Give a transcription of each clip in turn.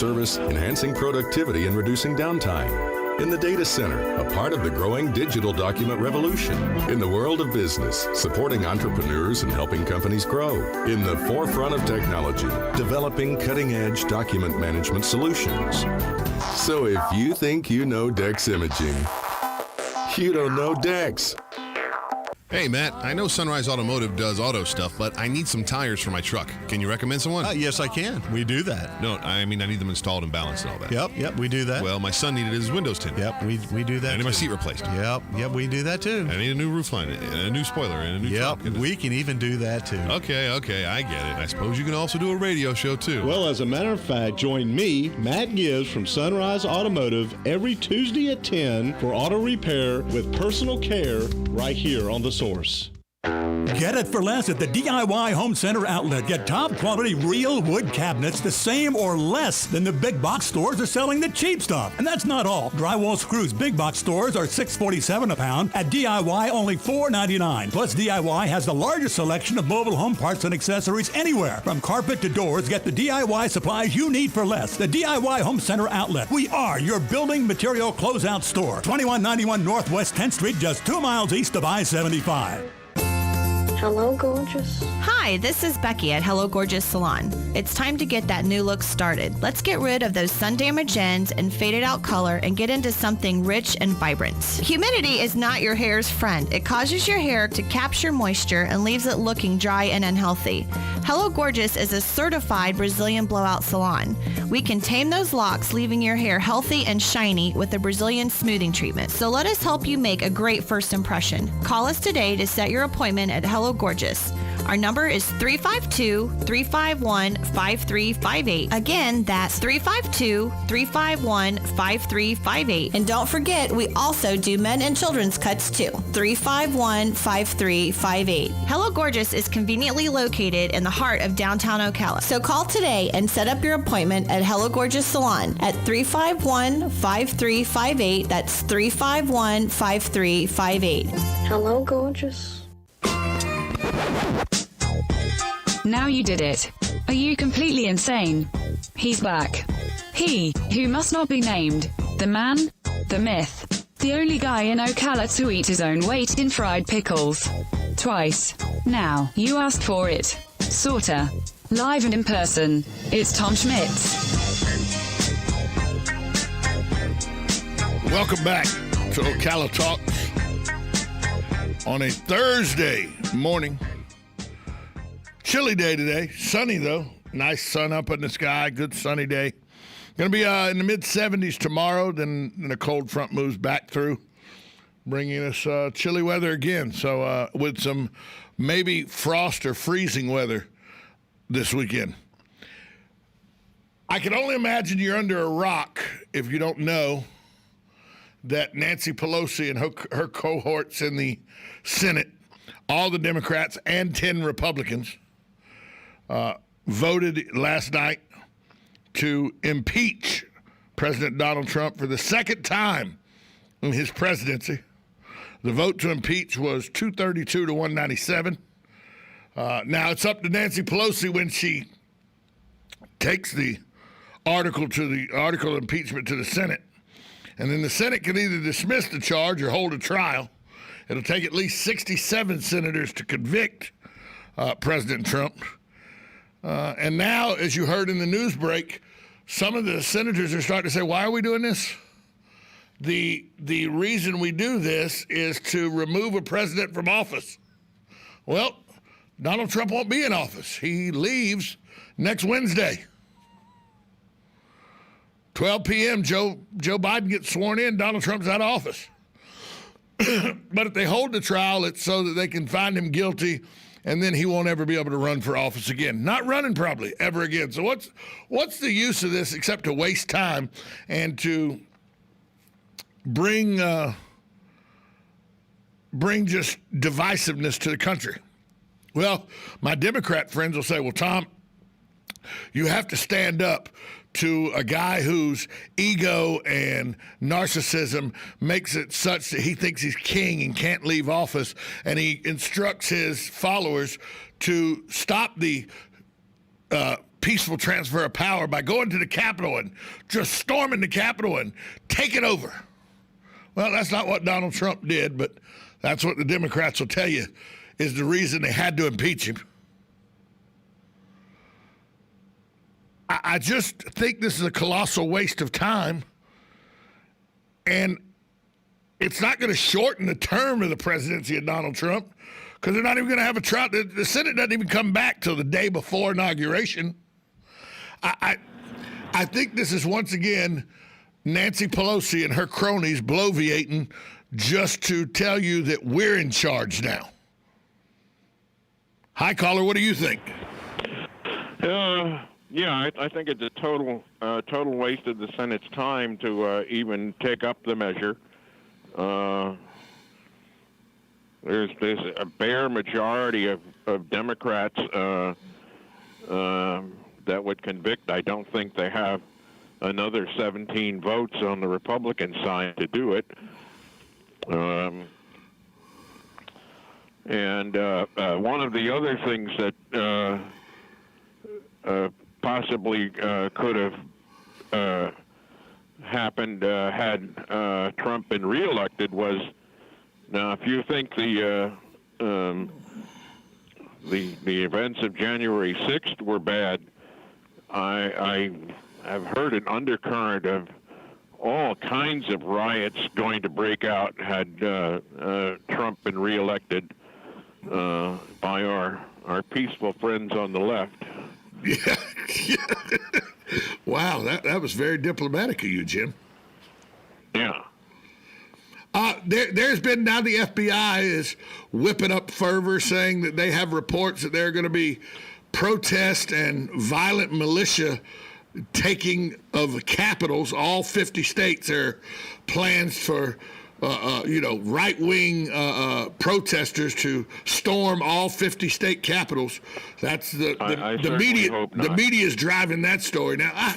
service, enhancing productivity and reducing downtime. In the data center, a part of the growing digital document revolution. In the world of business, supporting entrepreneurs and helping companies grow. In the forefront of technology, developing cutting-edge document management solutions. So if you think you know Dex Imaging, you don't know Dex. Hey, Matt, I know Sunrise Automotive does auto stuff, but I need some tires for my truck. Can you recommend someone? Yes, I can. We do that. No, I mean, I need them installed and balanced and all that. Yep, we do that. Well, my son needed his windows tinted. Yep, we do that. I need my seat replaced. Yep, we do that too. I need a new roof line, and a new spoiler, and a new truck. Yep, we can even do that too. Okay, I get it. I suppose you can also do a radio show too. Well, as a matter of fact, join me, Matt Gibbs from Sunrise Automotive, every Tuesday at 10 for auto repair with personal care right here on The Source. Get it for less at the DIY Home Center outlet. Get top quality real wood cabinets the same or less than the big box stores are selling the cheap stuff. And that's not all. Drywall screws big box stores are $6.47 a pound. At DIY, only $4.99. Plus, DIY has the largest selection of mobile home parts and accessories anywhere. From carpet to doors, get the DIY supplies you need for less. The DIY Home Center outlet. We are your building material closeout store. 2191 Northwest 10th Street, just 2 miles east of I-75. Hello, gorgeous. Hi, this is Becky at Hello Gorgeous Salon. It's time to get that new look started. Let's get rid of those sun-damaged ends and faded out color and get into something rich and vibrant. Humidity is not your hair's friend. It causes your hair to capture moisture and leaves it looking dry and unhealthy. Hello Gorgeous is a certified Brazilian blowout salon. We can tame those locks, leaving your hair healthy and shiny with a Brazilian smoothing treatment. So let us help you make a great first impression. Call us today to set your appointment at Hello Gorgeous. Our number is 352-351-5358. Again, that's 352-351-5358. And don't forget, we also do men and children's cuts too. 351-5358. Hello Gorgeous is conveniently located in the heart of downtown Ocala. So call today and set up your appointment at Hello Gorgeous Salon at 351-5358. That's 351-5358. Hello, gorgeous. Now you did it. Are you completely insane? He's back. He, who must not be named. The man, the myth. The only guy in Ocala to eat his own weight in fried pickles. Twice. Now, you asked for it. Sorta. Live and in person. It's Tom Schmitz. Welcome back to Ocala Talks on a Thursday morning. Chilly day today. Sunny, though. Nice sun up in the sky. Good sunny day. Going to be in the mid-70s tomorrow. Then a cold front moves back through, bringing us chilly weather again. So with some maybe frost or freezing weather this weekend. I can only imagine you're under a rock if you don't know that Nancy Pelosi and her cohorts in the Senate, all the Democrats and 10 Republicans, voted last night to impeach President Donald Trump for the second time in his presidency. The vote to impeach was 232 to 197. Now it's up to Nancy Pelosi when she takes the article of impeachment to the Senate. And then the Senate can either dismiss the charge or hold a trial. It'll take at least 67 senators to convict President Trump. And now, as you heard in the news break, some of the senators are starting to say, why are we doing this? The reason we do this is to remove a president from office. Well, Donald Trump won't be in office. He leaves next Wednesday. 12 p.m., Joe Biden gets sworn in, Donald Trump's out of office. But if they hold the trial, it's so that they can find him guilty, and then he won't ever be able to run for office again. Not running probably ever again. So what's the use of this except to waste time and to bring just divisiveness to the country? Well, my Democrat friends will say, well, Tom, you have to stand up to a guy whose ego and narcissism makes it such that he thinks he's king and can't leave office, and he instructs his followers to stop the peaceful transfer of power by going to the Capitol and just storming the Capitol and taking over. Well, that's not what Donald Trump did, but that's what the Democrats will tell you is the reason they had to impeach him. I just think this is a colossal waste of time, and it's not going to shorten the term of the presidency of Donald Trump because they're not even going to have a trial. The Senate doesn't even come back till the day before inauguration. I think this is once again Nancy Pelosi and her cronies bloviating just to tell you that we're in charge now. Hi, caller. What do you think? Yeah, I think it's a total waste of the Senate's time to even take up the measure. There's a bare majority of Democrats that would convict. I don't think they have another 17 votes on the Republican side to do it. And one of the other things that possibly could have happened had Trump been reelected was, now if you think the events of January 6th were bad, I have heard an undercurrent of all kinds of riots going to break out had Trump been reelected by our peaceful friends on the left. Yeah. Wow, that was very diplomatic of you, Jim. Yeah. There's been now the FBI is whipping up fervor, saying that they have reports that there are going to be protest and violent militia taking of capitals. All 50 states are plans for right-wing protesters to storm all 50 state capitals. That's the media. The media is driving that story. Now,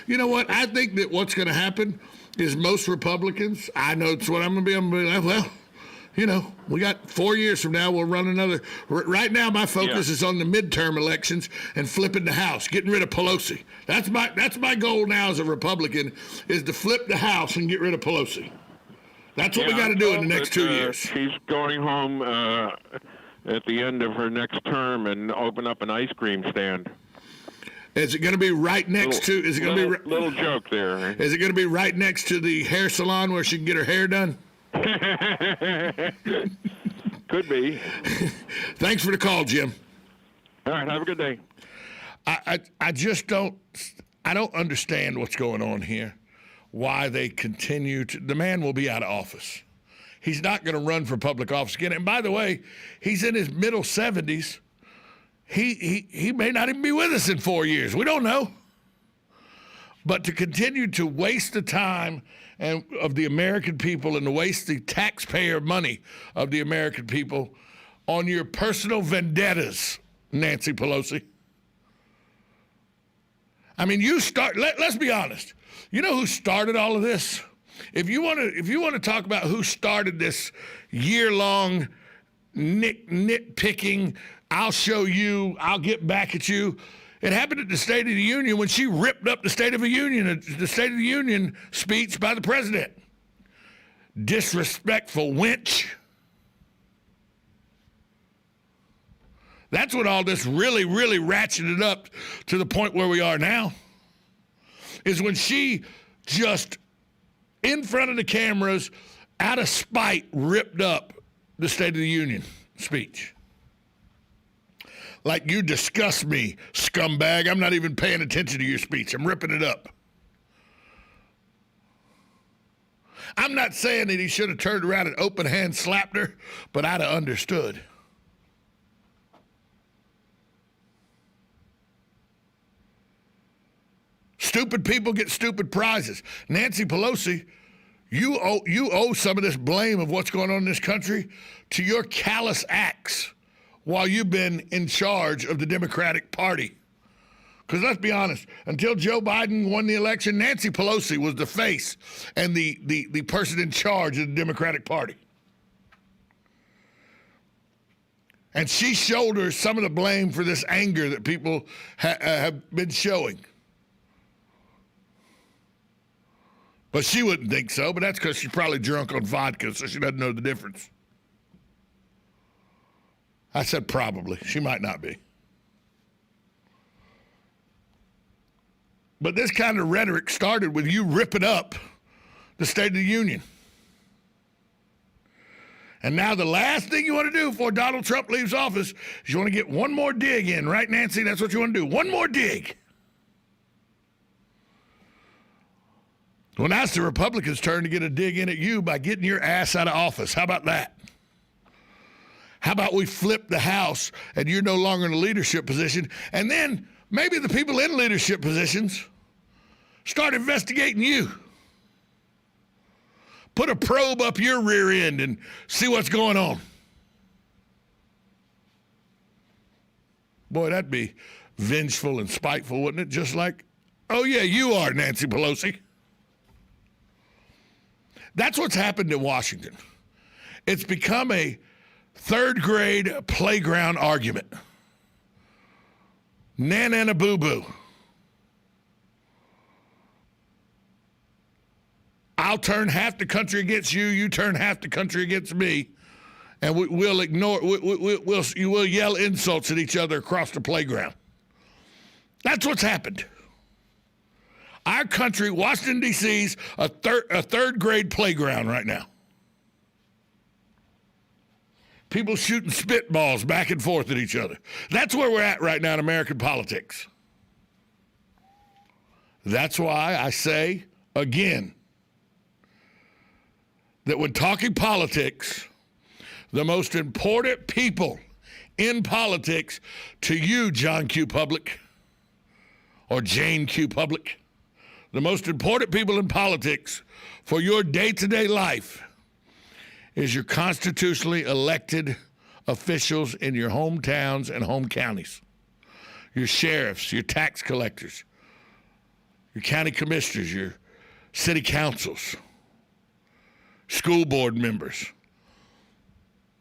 you know what? I think that what's going to happen is most Republicans, I know it's what I'm going to be. I'm going to be like, well, we got 4 years from now, we'll run another. Right now, my focus is on the midterm elections and flipping the House, getting rid of Pelosi. That's my goal now as a Republican, is to flip the House and get rid of Pelosi. That's what we got to do in the next 2 years. She's going home at the end of her next term and open up an ice cream stand. Is it going to be right next to? Is it going to be little joke there? Is it going to be right next to the hair salon where she can get her hair done? Could be. Thanks for the call, Jim. All right, have a good day. I just don't understand what's going on here. Why they continue to. The man will be out of office. He's not going to run for public office again. And by the way, he's in his middle 70s. He may not even be with us in 4 years. We don't know. But to continue to waste the time of the American people and to waste the taxpayer money of the American people on your personal vendettas, Nancy Pelosi. I mean, let's be honest. You know who started all of this? If you want to talk about who started this year-long nitpicking, I'll show you, I'll get back at you. It happened at the State of the Union when she ripped up the State of the Union speech by the president. Disrespectful wench. That's what all this really, really ratcheted up to the point where we are now. Is when she just, in front of the cameras, out of spite, ripped up the State of the Union speech. Like, you disgust me, scumbag. I'm not even paying attention to your speech. I'm ripping it up. I'm not saying that he should have turned around and open hand slapped her, but I'd have understood. Stupid people get stupid prizes. Nancy Pelosi, you owe some of this blame of what's going on in this country to your callous acts while you've been in charge of the Democratic Party. Because let's be honest, until Joe Biden won the election, Nancy Pelosi was the face and the person in charge of the Democratic Party. And she shoulders some of the blame for this anger that people have been showing. But she wouldn't think so, but that's because she's probably drunk on vodka, so she doesn't know the difference. I said probably. She might not be. But this kind of rhetoric started with you ripping up the State of the Union. And now the last thing you want to do before Donald Trump leaves office is you want to get one more dig in, right, Nancy? That's what you want to do. One more dig. Well, now it's the Republicans' turn to get a dig in at you by getting your ass out of office. How about that? How about we flip the House and you're no longer in a leadership position, and then maybe the people in leadership positions start investigating you. Put a probe up your rear end and see what's going on. Boy, that'd be vengeful and spiteful, wouldn't it? Just like, oh yeah, you are, Nancy Pelosi. That's what's happened in Washington. It's become a third grade playground argument. Nana boo-boo. I'll turn half the country against you, you turn half the country against me, and we'll ignore, we'll yell insults at each other across the playground. That's what's happened. Our country, Washington, D.C.'s a third grade playground right now. People shooting spitballs back and forth at each other. That's where we're at right now in American politics. That's why I say again that when talking politics, the most important people in politics to you, John Q. Public, or Jane Q. Public, the most important people in politics for your day-to-day life is your constitutionally elected officials in your hometowns and home counties, your sheriffs, your tax collectors, your county commissioners, your city councils, school board members.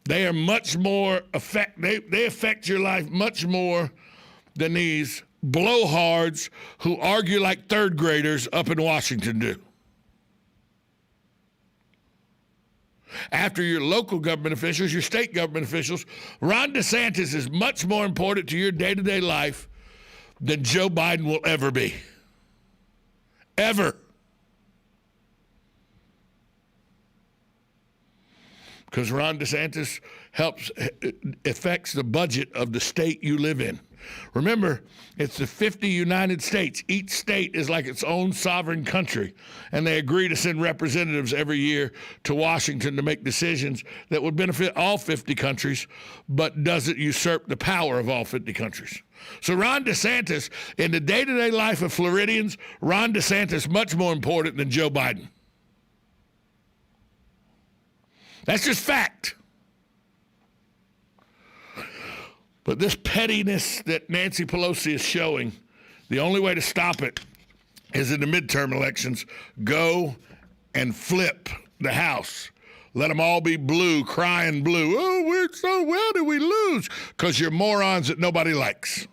They are much more they affect your life much more than these blowhards who argue like third graders up in Washington do. After your local government officials, your state government officials, Ron DeSantis is much more important to your day-to-day life than Joe Biden will ever be. Ever. Because Ron DeSantis affects the budget of the state you live in. Remember, it's the 50 United States. Each state is like its own sovereign country, and they agree to send representatives every year to Washington to make decisions that would benefit all 50 countries, but doesn't usurp the power of all 50 countries. So Ron DeSantis, in the day-to-day life of Floridians, Ron DeSantis much more important than Joe Biden. That's just fact. But this pettiness that Nancy Pelosi is showing, the only way to stop it is in the midterm elections, go and flip the House. Let them all be blue, crying blue. Oh, we're so well, did we lose? Because you're morons that nobody likes.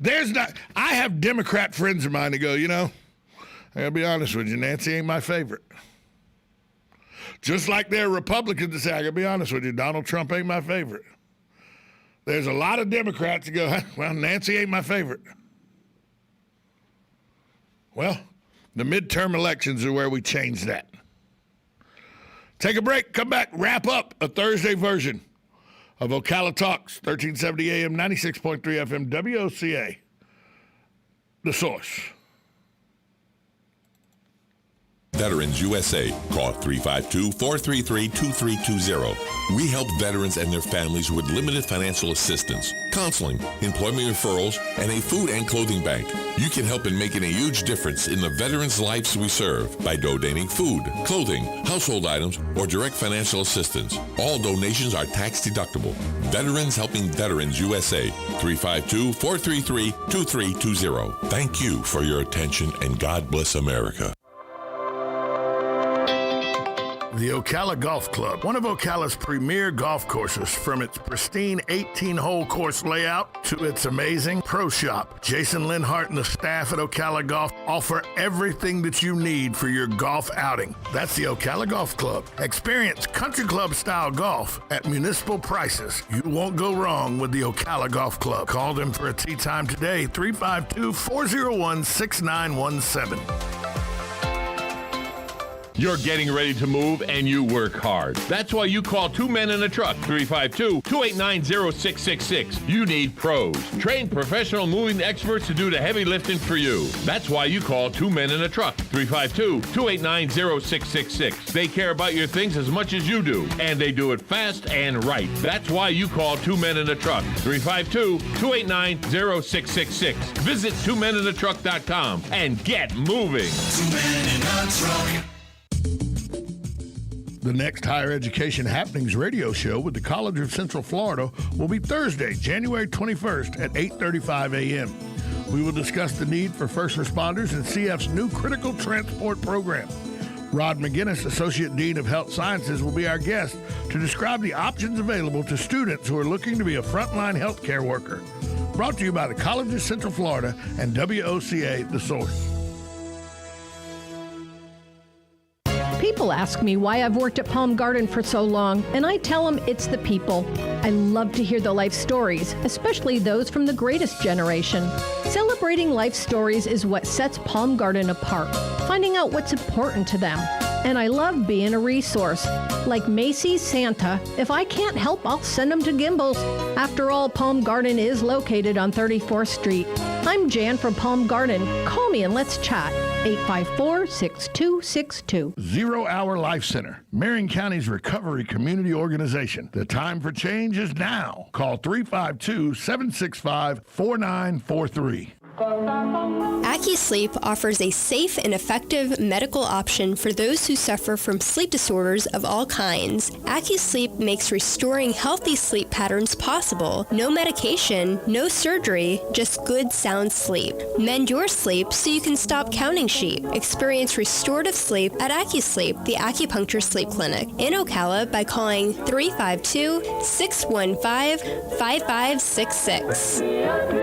I have Democrat friends of mine that go, I gotta be honest with you, Nancy ain't my favorite. Just like there are Republicans that say, I gotta be honest with you, Donald Trump ain't my favorite. There's a lot of Democrats that go, well, Nancy ain't my favorite. Well, the midterm elections are where we change that. Take a break, come back, wrap up a Thursday version of Ocala Talks, 1370 AM, 96.3 FM, WOCA, The Source. Veterans USA. Call 352-433-2320. We help veterans and their families with limited financial assistance, counseling, employment referrals, and a food and clothing bank. You can help in making a huge difference in the veterans' lives we serve by donating food, clothing, household items, or direct financial assistance. All donations are tax deductible. Veterans Helping Veterans USA. 352-433-2320. Thank you for your attention, and God bless America. The Ocala Golf Club, one of Ocala's premier golf courses, from its pristine 18-hole course layout to its amazing pro shop. Jason Linhart and the staff at Ocala Golf offer everything that you need for your golf outing. That's the Ocala Golf Club. Experience country club style golf at municipal prices. You won't go wrong with the Ocala Golf Club. Call them for a tee time today, 352-401-6917. You're getting ready to move and you work hard. That's why you call Two Men in a Truck, 352-289-0666. You need pros. Trained professional moving experts to do the heavy lifting for you. That's why you call Two Men in a Truck, 352-289-0666. They care about your things as much as you do, and they do it fast and right. That's why you call Two Men in a Truck, 352-289-0666. Visit twomeninatruck.com and get moving. 2 Men in a Truck. The next Higher Education Happenings radio show with the College of Central Florida will be Thursday, January 21st at 8:35 a.m. We will discuss the need for first responders and CF's new critical transport program. Rod McGinnis, Associate Dean of Health Sciences, will be our guest to describe the options available to students who are looking to be a frontline healthcare worker. Brought to you by the College of Central Florida and WOCA, The Source. People ask me why I've worked at Palm Garden for so long, and I tell them it's the people. I love to hear the life stories, especially those from the greatest generation. Celebrating life stories is what sets Palm Garden apart, finding out what's important to them. And I love being a resource. Like Macy's Santa, if I can't help, I'll send them to Gimbel's. After all, Palm Garden is located on 34th Street. I'm Jan from Palm Garden. Call me and let's chat. 854-6262. 0 Hour Life Center, Marion County's recovery community organization. The time for change is now. Call 352-765-4943. AccuSleep offers a safe and effective medical option for those who suffer from sleep disorders of all kinds. AccuSleep makes restoring healthy sleep patterns possible. No medication, no surgery, just good sound sleep. Mend your sleep so you can stop counting sheep. Experience restorative sleep at AccuSleep, the acupuncture sleep clinic in Ocala, by calling 352-615-5566.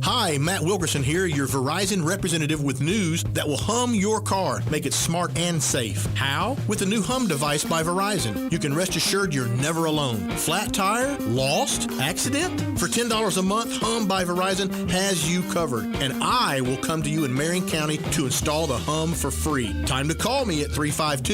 Hi, Matt Wilkerson here, your Verizon representative with news that will hum your car, make it smart and safe. How? With the new Hum device by Verizon. You can rest assured you're never alone. Flat tire? Lost? Accident? For $10 a month, Hum by Verizon has you covered. And I will come to you in Marion County to install the Hum for free. Time to call me at 352